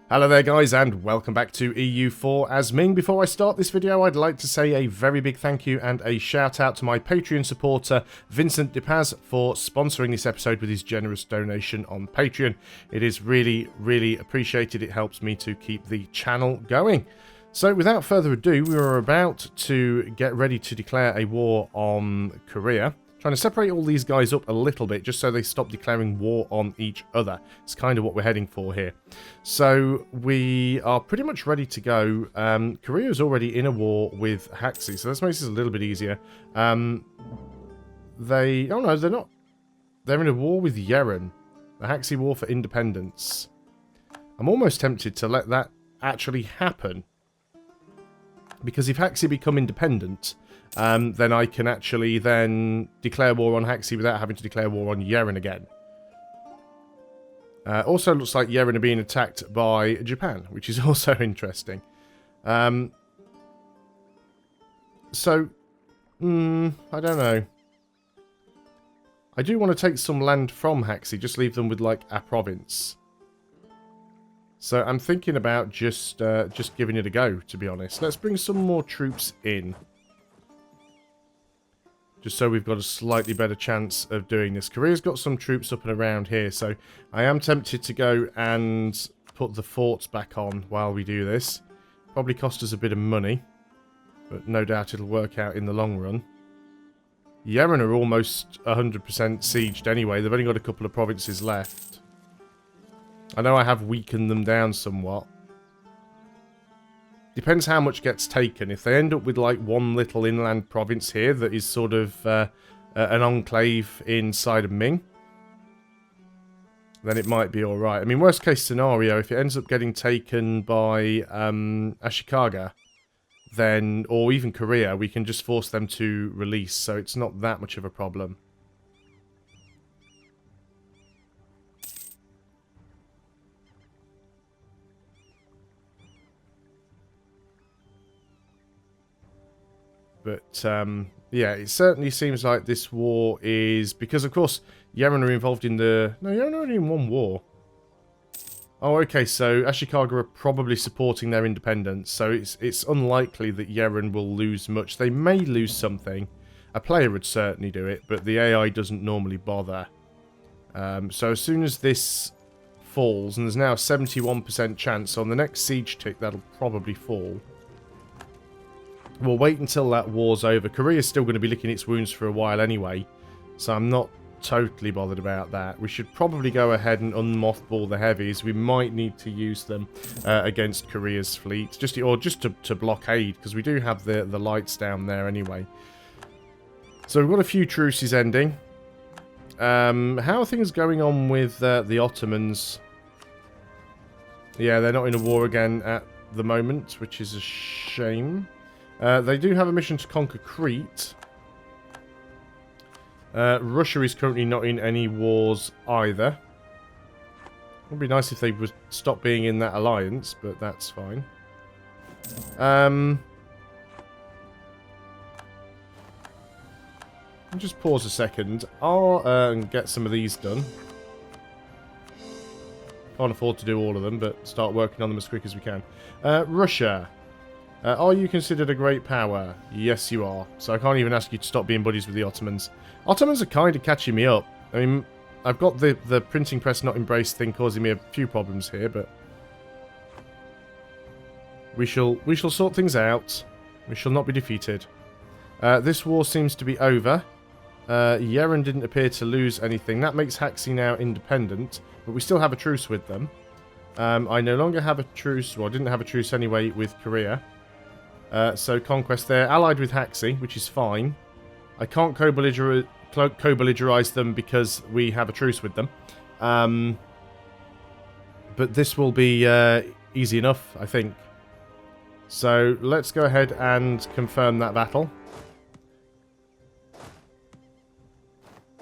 Hello there guys and welcome back to EU4 as Ming. Before I start this video I'd like to say a very big thank you and a shout out to my Patreon supporter Vincent DePaz for sponsoring this episode with his generous donation on Patreon. It is really appreciated. It helps me to keep the channel going. So without further ado, we are about to get ready to declare a war on Korea. Trying to separate all these guys up a little bit just so they stop declaring war on each other. It's kind of what we're heading for here. So we are pretty much ready to go. Korea is already in a war with Haxi, so this makes this a little bit easier. Oh no, they're not. They're in a war with Yeren. The Haxi War for Independence. I'm almost tempted to let that actually happen. Because if Haxi become independent, then I can actually then declare war on Haxi without having to declare war on Yeren again. Also looks like Yeren are being attacked by Japan, which is also interesting. I don't know. I do want to take some land from Haxi, just leave them with like a province. So I'm thinking about just giving it a go, to be honest. Let's bring some more troops in. Just so we've got a slightly better chance of doing this. Korea's got some troops up and around here, so I am tempted to go and put the forts back on while we do this. Probably cost us a bit of money, but no doubt it'll work out in the long run. Yeren are almost 100% sieged anyway. They've only got a couple of provinces left. I know I have weakened them down somewhat. Depends how much gets taken. If they end up with like one little inland province here that is sort of an enclave inside of Ming, then it might be alright. I mean, worst case scenario, if it ends up getting taken by Ashikaga, then, or even Korea, we can just force them to release, so it's not that much of a problem. But, yeah, it certainly seems like this war is... Because, of course, Yeren are involved in the... No, Yeren are only in one war. Oh, okay, so Ashikaga are probably supporting their independence. So it's unlikely that Yeren will lose much. They may lose something. A player would certainly do it, but the AI doesn't normally bother. So as soon as this falls, and there's now a 71% chance, on the next siege tick that'll probably fall. We'll wait until that war's over. Korea's still going to be licking its wounds for a while anyway, so I'm not totally bothered about that. We should probably go ahead and unmothball the heavies. We might need to use them against Korea's fleet, just to blockade, because we do have the lights down there anyway. So we've got a few truces ending. How are things going on with the Ottomans? Yeah, they're not in a war again at the moment, which is a shame. They do have a mission to conquer Crete. Russia is currently not in any wars either. It would be nice if they would stop being in that alliance, but that's fine. I'll just pause a second. I'll get some of these done. Can't afford to do all of them, but start working on them as quick as we can. Russia. Are you considered a great power? Yes, you are. So I can't even ask you to stop being buddies with the Ottomans. Ottomans are kind of catching me up. I mean, I've got the printing press not embraced thing causing me a few problems here, but we shall sort things out. We shall not be defeated. This war seems to be over. Yeren didn't appear to lose anything. That makes Haxi now independent, but we still have a truce with them. I no longer have a truce. Well, I didn't have a truce anyway with Korea. So conquest there, allied with Haxi, which is fine. I can't co-belligerize them because we have a truce with them. But this will be easy enough, I think. So let's go ahead and confirm that battle.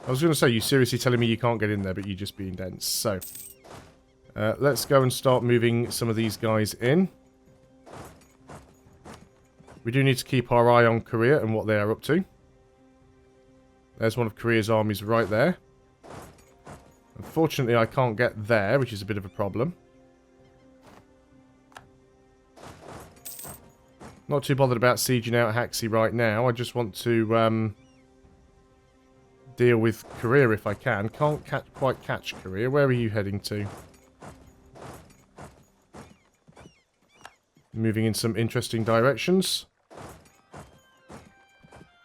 I was going to say, you seriously telling me you can't get in there, but you're just being dense. So let's go and start moving some of these guys in. We do need to keep our eye on Korea and what they are up to. There's one of Korea's armies right there. Unfortunately, I can't get there, which is a bit of a problem. Not too bothered about sieging out Haxi right now. I just want to deal with Korea if I can. Can't quite catch Korea. Where are you heading to? Moving in some interesting directions.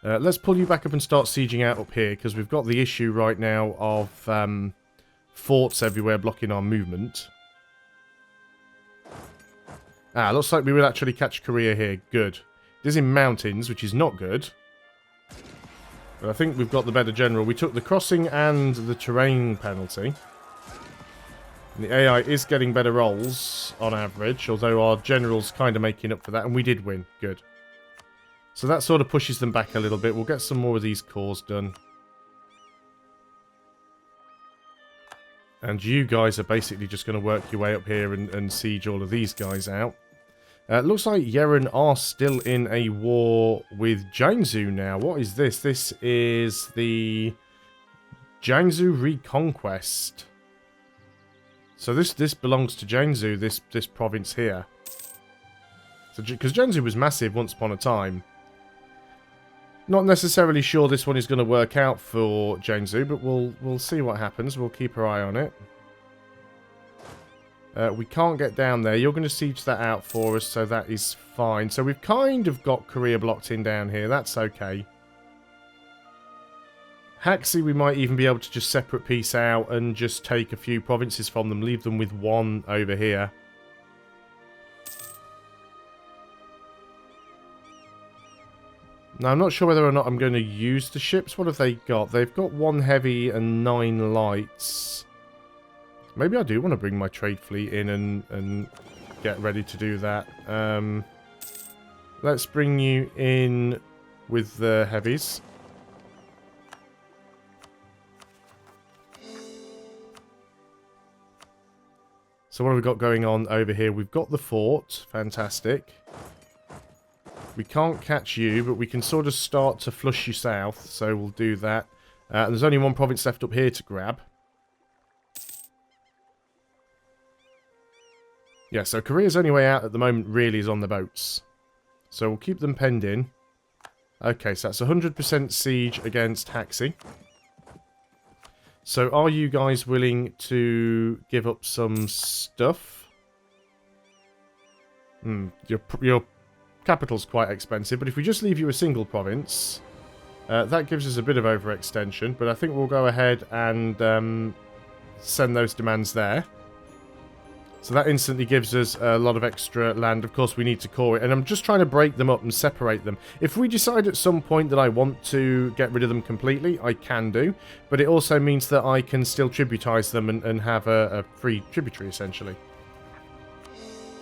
Let's pull you back up and start sieging out up here, because we've got the issue right now of forts everywhere blocking our movement. Ah, looks like we will actually catch Korea here. Good. It is in mountains, which is not good. But I think we've got the better general. We took the crossing and the terrain penalty. And the AI is getting better rolls on average, although our general's kind of making up for that, and we did win. Good. So that sort of pushes them back a little bit. We'll get some more of these cores done. And you guys are basically just going to work your way up here and siege all of these guys out. Looks like Yeren are still in a war with Jiangsu now. What is this? This is the Jiangsu Reconquest. So this belongs to Jiangsu, this province here. So because Jiangsu was massive once upon a time. Not necessarily sure this one is going to work out for Jiangsu, but we'll see what happens. We'll keep our eye on it. We can't get down there. You're going to siege that out for us, so that is fine. So we've kind of got Korea blocked in down here. That's okay. Haxi, we might even be able to just separate piece out and just take a few provinces from them. Leave them with one over here. Now, I'm not sure whether or not I'm going to use the ships. What have they got? They've got 1 heavy and 9 lights. Maybe I do want to bring my trade fleet in and get ready to do that. Let's bring you in with the heavies. So what have we got going on over here? We've got the fort. Fantastic. We can't catch you, but we can sort of start to flush you south, so we'll do that. And there's only 1 province left up here to grab. Yeah, so Korea's only way out at the moment really is on the boats. So we'll keep them penned in. Okay, so that's 100% siege against Haxi. So are you guys willing to give up some stuff? Your capital's quite expensive, but if we just leave you a single province, that gives us a bit of overextension, but I think we'll go ahead and send those demands there. So that instantly gives us a lot of extra land. Of course, we need to core it, and I'm just trying to break them up and separate them. If we decide at some point that I want to get rid of them completely, I can do, but it also means that I can still tributize them and have a free tributary, essentially.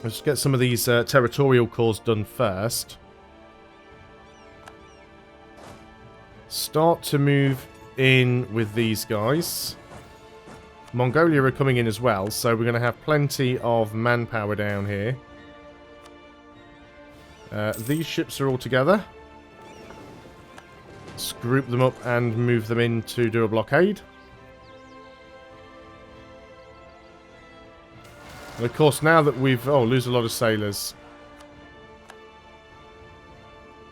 Let's get some of these territorial cores done first. Start to move in with these guys. Mongolia are coming in as well, so we're going to have plenty of manpower down here. These ships are all together. Let's group them up and move them in to do a blockade. And of course, now that we've... Oh, lose a lot of sailors.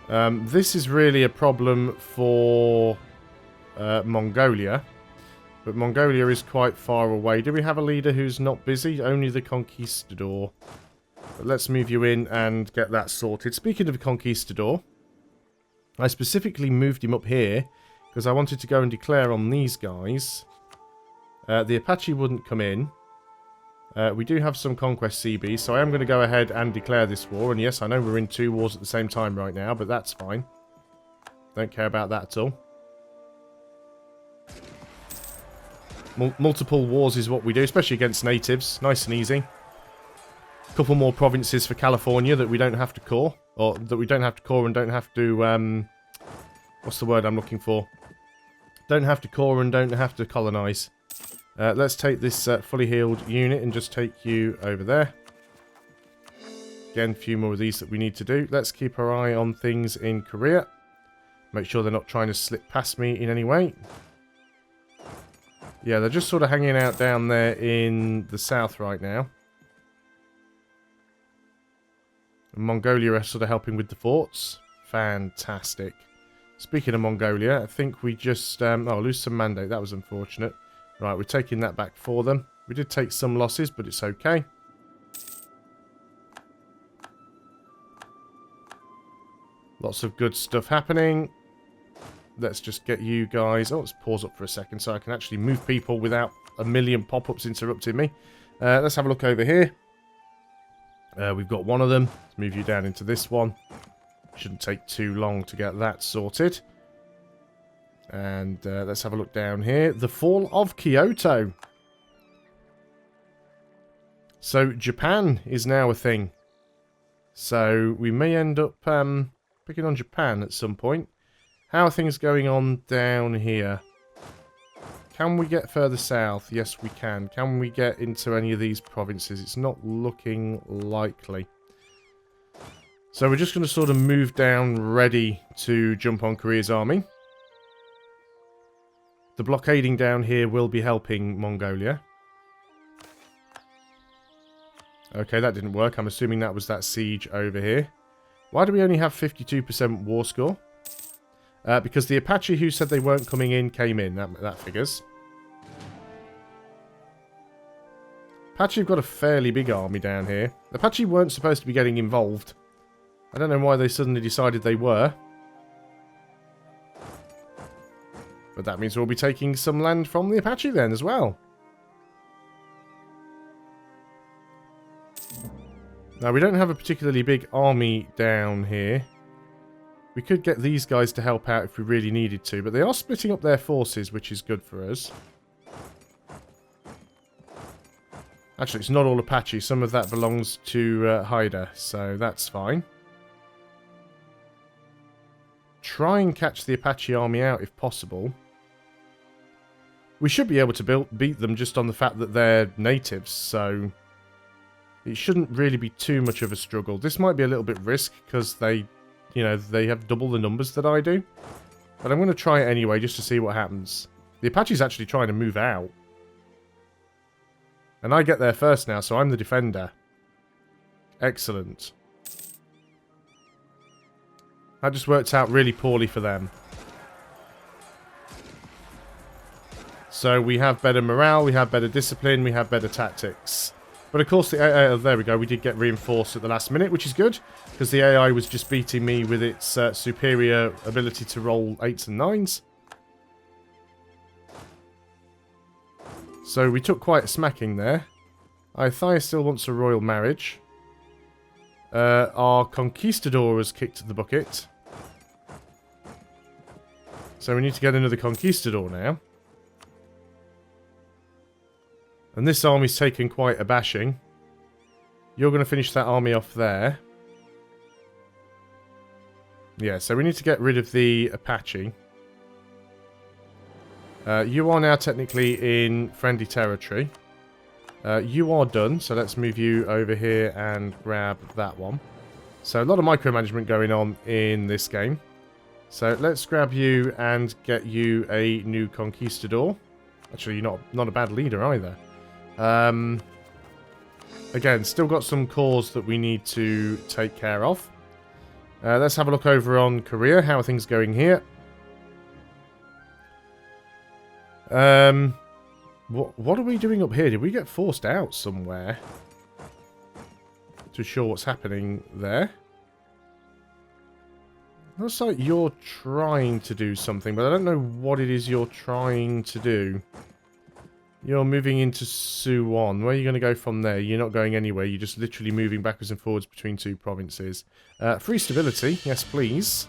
This is really a problem for Mongolia. But Mongolia is quite far away. Do we have a leader who's not busy? Only the Conquistador. But let's move you in and get that sorted. Speaking of the Conquistador, I specifically moved him up here because I wanted to go and declare on these guys. The Apache wouldn't come in. We do have some Conquest CBs, so I am going to go ahead and declare this war. And yes, I know we're in 2 wars at the same time right now, but that's fine. Don't care about that at all. Multiple wars is what we do, especially against natives. Nice and easy. A couple more provinces for California that we don't have to core. Or that we don't have to core and don't have to... what's the word I'm looking for? Don't have to core and don't have to colonize. Let's take this fully healed unit and just take you over there. Again, a few more of these that we need to do. Let's keep our eye on things in Korea. Make sure they're not trying to slip past me in any way. Yeah, they're just sort of hanging out down there in the south right now. And Mongolia are sort of helping with the forts. Fantastic. Speaking of Mongolia, I think we just... lose some mandate. That was unfortunate. Right, we're taking that back for them. We did take some losses, but it's okay. Lots of good stuff happening. Let's just get you guys... Oh, let's pause up for a second so I can actually move people without a million pop-ups interrupting me. Let's have a look over here. We've got one of them. Let's move you down into this one. Shouldn't take too long to get that sorted. And let's have a look down here. The fall of Kyoto. So Japan is now a thing. So we may end up picking on Japan at some point. How are things going on down here? Can we get further south? Yes, we can. Can we get into any of these provinces? It's not looking likely. So we're just going to sort of move down ready to jump on Korea's army. The blockading down here will be helping Mongolia. Okay, that didn't work. I'm assuming that was that siege over here. Why do we only have 52% war score? Because the Apache who said they weren't coming in came in. That figures. Apache have got a fairly big army down here. Apache weren't supposed to be getting involved. I don't know why they suddenly decided they were. But that means we'll be taking some land from the Apache then as well. Now, we don't have a particularly big army down here. We could get these guys to help out if we really needed to, but they are splitting up their forces, which is good for us. Actually, it's not all Apache. Some of that belongs to Haida, so that's fine. Try and catch the Apache army out if possible. We should be able to beat them just on the fact that they're natives, so it shouldn't really be too much of a struggle. This might be a little bit risk because they have double the numbers that I do. But I'm going to try it anyway just to see what happens. The Apache's actually trying to move out. And I get there first now, so I'm the defender. Excellent. That just worked out really poorly for them. So we have better morale, we have better discipline, we have better tactics. But of course, there we go, we did get reinforced at the last minute, which is good. Because the AI was just beating me with its superior ability to roll 8s and 9s. So we took quite a smacking there. Aithai still wants a royal marriage. Our conquistador has kicked the bucket. So we need to get another conquistador now. And this army's taken quite a bashing. You're going to finish that army off there. Yeah, so we need to get rid of the Apache. You are now technically in friendly territory. You are done, so let's move you over here and grab that one. So a lot of micromanagement going on in this game. So let's grab you and get you a new conquistador. Actually, you're not a bad leader either. Again, still got some cores that we need to take care of. Let's have a look over on Korea. How are things going here? What are we doing up here? Did we get forced out somewhere? Not too sure what's happening there. Looks like you're trying to do something, but I don't know what it is you're trying to do. You're moving into Suwon. Where are you going to go from there? You're not going anywhere. You're just literally moving backwards and forwards between two provinces. Free stability. Yes, please.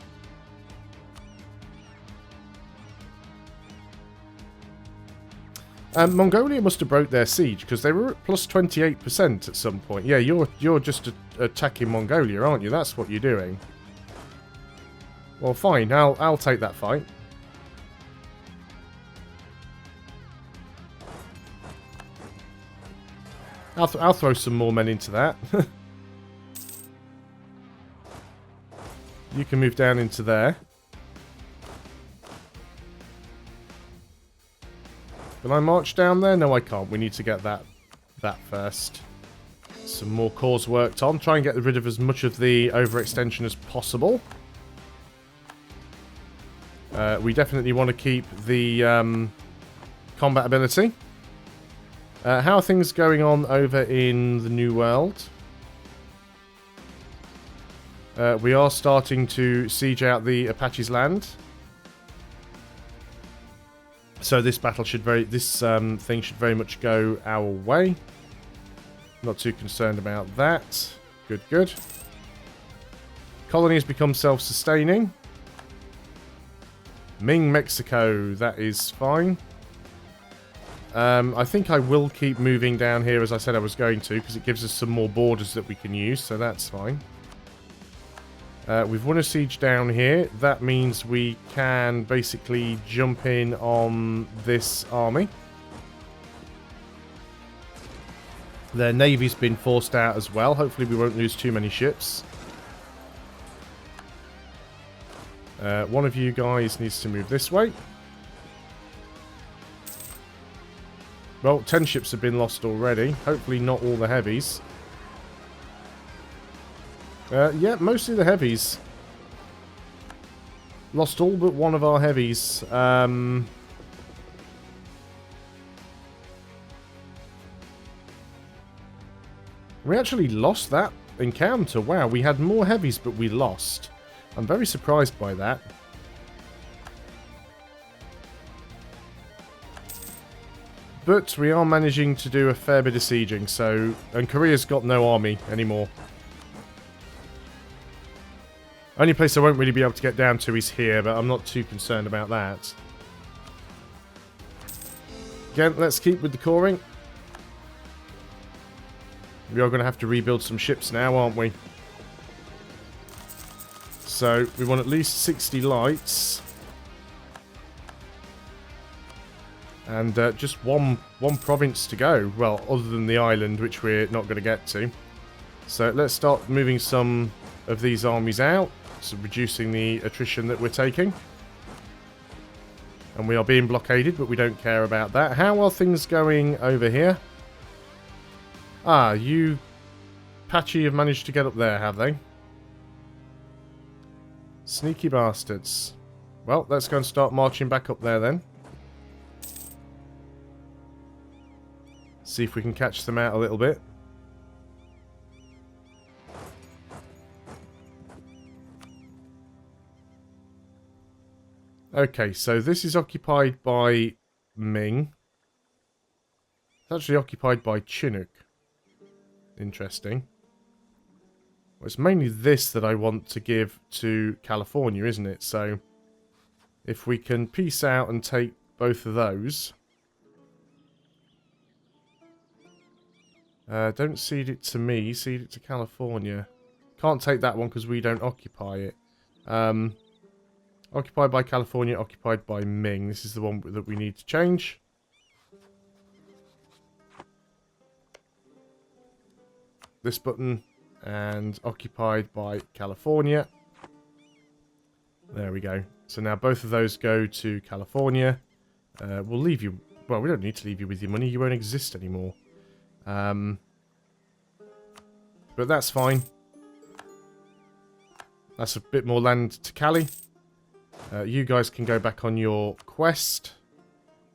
Mongolia must have broke their siege because they were at plus 28% at some point. Yeah, you're just attacking Mongolia, aren't you? That's what you're doing. Well, fine. I'll take that fight. I'll throw some more men into that. You can move down into there. Can I march down there? No, I can't. We need to get that first. some more cores worked on. Try and get rid of as much of the overextension as possible. We definitely want to keep the combat ability. How are things going on over in the New World? We are starting to siege out the Apache's land. So this battle should thing should very much go our way. Not too concerned about that. Good, good. Colony has become self-sustaining. Ming, Mexico, that is fine. I think I will keep moving down here as I said I was going to, because it gives us some more borders that we can use, so that's fine. We've won a siege down here. That means we can basically jump in on this army. Their navy's been forced out as well. Hopefully we won't lose too many ships. One of you guys needs to move this way. Well, 10 ships have been lost already. Hopefully not all the heavies. Yeah, mostly the heavies. Lost all but one of our heavies. We actually lost that encounter. Wow, we had more heavies, but we lost. I'm very surprised by that. But we are managing to do a fair bit of sieging, so... And Korea's got no army anymore. Only place I won't really be able to get down to is here, but I'm not too concerned about that. Again, let's keep with the coring. We are going to have to rebuild some ships now, aren't we? So, we want at least 60 lights. And just one province to go. Well, other than the island, which we're not going to get to. So, let's start moving some of these armies out. So, reducing the attrition that we're taking. And we are being blockaded, but we don't care about that. How are things going over here? Ah, you Apache have managed to get up there, have they? Sneaky bastards. Well, let's go and start marching back up there then. See if we can catch them out a little bit. Okay, so this is occupied by Ming. It's actually occupied by Chinook. Interesting. Well, it's mainly this that I want to give to California, isn't it? So, if we can peace out and take both of those. Don't cede it to me, cede it to California. Can't take that one because we don't occupy it. Occupied by California, occupied by Ming. This is the one that we need to change. This button, and occupied by California. There we go. So now both of those go to California. We'll leave you... Well, we don't need to leave you with your money. You won't exist anymore. But that's fine. That's a bit more land to Cali. You guys can go back on your quest.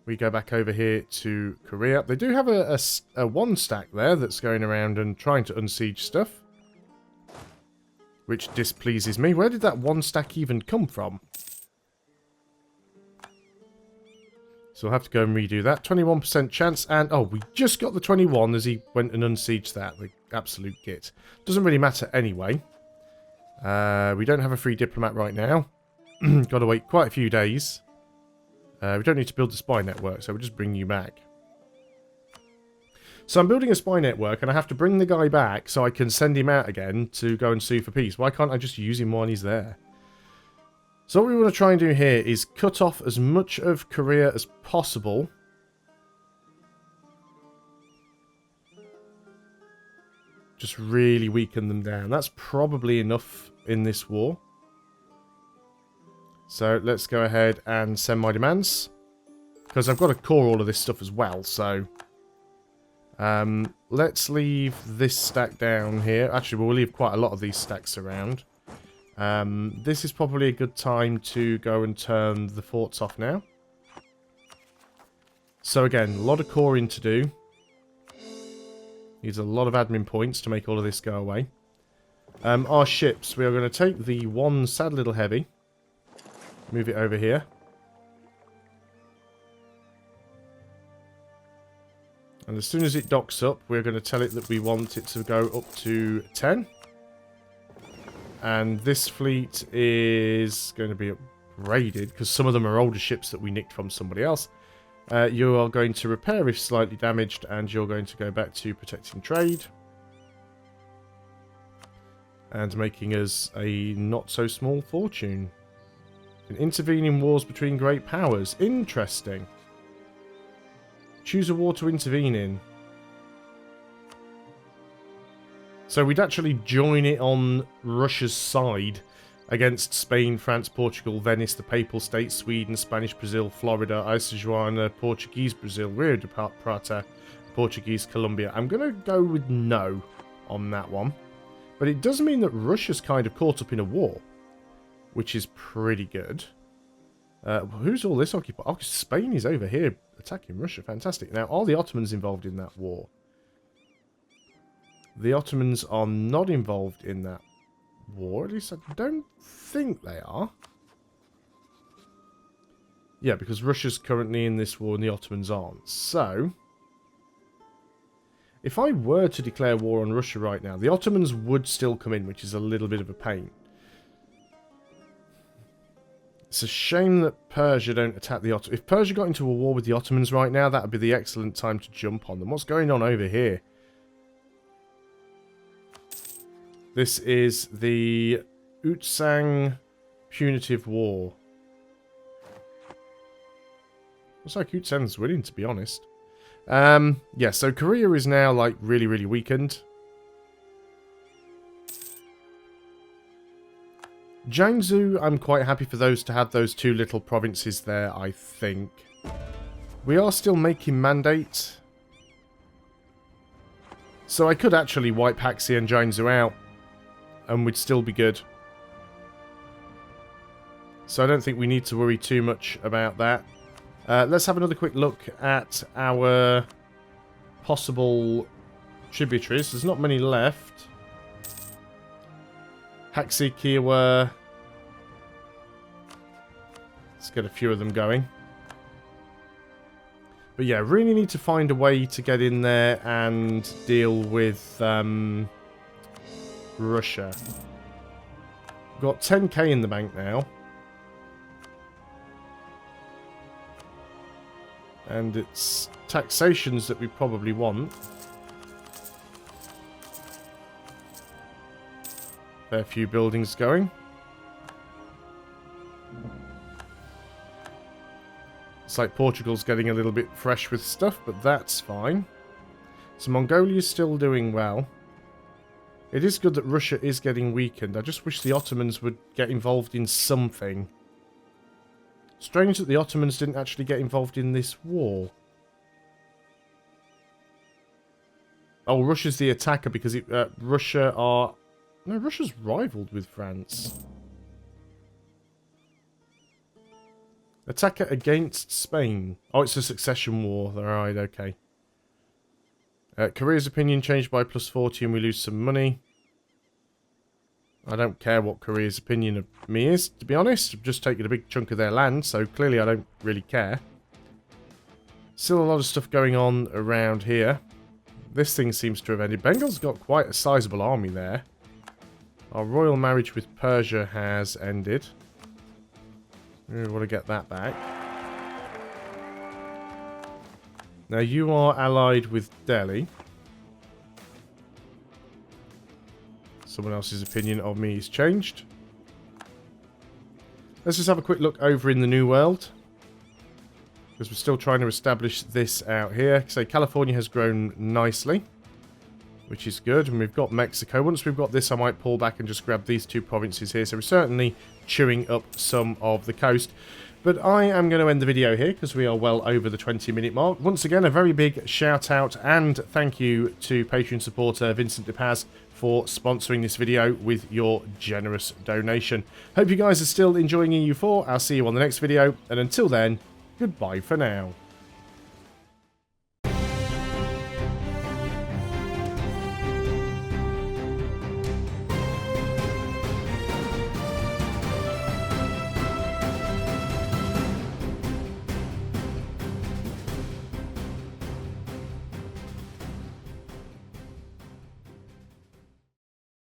We go back over here to Korea. They do have a one stack there that's going around and trying to unsiege stuff. Which displeases me. Where did that one stack even come from? So we'll have to go and redo that. 21% chance. And, oh, we just got the 21 as he went and unsieged that. The absolute git. Doesn't really matter anyway. We don't have a free diplomat right now. Got to wait quite a few days. We don't need to build the spy network, so we'll just bring you back. So I'm building a spy network, and I have to bring the guy back so I can send him out again to go and sue for peace. Why can't I just use him while he's there? So what we want to try and do here is cut off as much of Korea as possible. Just really weaken them down. That's probably enough in this war. So let's go ahead and send my demands. Because I've got to core all of this stuff as well, so... Let's leave this stack down here. Actually, we'll leave quite a lot of these stacks around. This is probably a good time to go and turn the forts off now. So again, a lot of coring to do. Needs a lot of admin points to make all of this go away. Our ships, we are going to take the one sad little heavy. Move it over here. And as soon as it docks up, we're going to tell it that we want it to go up to 10. And this fleet is going to be upgraded, because some of them are older ships that we nicked from somebody else. You are going to repair if slightly damaged, and you're going to go back to protecting trade. And making us a not-so-small fortune. And intervene in wars between great powers. Interesting. Choose a war to intervene in. So we'd actually join it on Russia's side against Spain, France, Portugal, Venice, the Papal States, Sweden, Spanish Brazil, Florida, Isojuana, Portuguese Brazil, Rio de Prata, Portuguese Colombia. I'm going to go with no on that one. But it does mean that Russia's kind of caught up in a war, which is pretty good. Who's all this occupied? Oh, Spain is over here attacking Russia. Fantastic. Now, are the Ottomans involved in that war? The Ottomans are not involved in that war. At least I don't think they are. Yeah, because Russia's currently in this war and the Ottomans aren't. So, if I were to declare war on Russia right now, the Ottomans would still come in, which is a little bit of a pain. It's a shame that Persia don't attack the Ottomans. If Persia got into a war with the Ottomans right now, that would be the excellent time to jump on them. What's going on over here? This is the Utsang Punitive War. Looks like Utsang's winning, to be honest. Yeah, so Korea is now, like, really, really weakened. Jiangsu, I'm quite happy for those to have those two little provinces there, I think. We are still making mandate. So I could actually wipe Haxi and Jiangsu out, and we'd still be good. So I don't think we need to worry too much about that. Let's have another quick look at our possible tributaries. There's not many left. Haxi, Kiowa. Let's get a few of them going. But yeah, really need to find a way to get in there and deal with Russia. Got 10k in the bank now. And it's taxations that we probably want. Fair few buildings going. It's like Portugal's getting a little bit fresh with stuff, but that's fine. So Mongolia's still doing well. It is good that Russia is getting weakened. I just wish the Ottomans would get involved in something. Strange that the Ottomans didn't actually get involved in this war. Oh, Russia's the attacker because Russia are... No, Russia's rivaled with France. Attacker against Spain. Oh, it's a succession war. Alright, okay. Korea's opinion changed by +40 and we lose some money. I don't care what Korea's opinion of me is, to be honest. I've just taken a big chunk of their land, so clearly I don't really care. Still a lot of stuff going on around here. This thing seems to have ended. Bengal's got quite a sizable army there. Our royal marriage with Persia has ended. We want to get that back. Now you are allied with Delhi. Someone else's opinion of me has changed. Let's just have a quick look over in the New World. Because we're still trying to establish this out here. So California has grown nicely. Which is good. And we've got Mexico. Once we've got this, I might pull back and just grab these two provinces here. So we're certainly chewing up some of the coast. But I am going to end the video here because we are well over the 20-minute mark. Once again, a very big shout out and thank you to Patreon supporter Vincent DePaz for sponsoring this video with your generous donation. Hope you guys are still enjoying EU4. I'll see you on the next video, and until then, goodbye for now.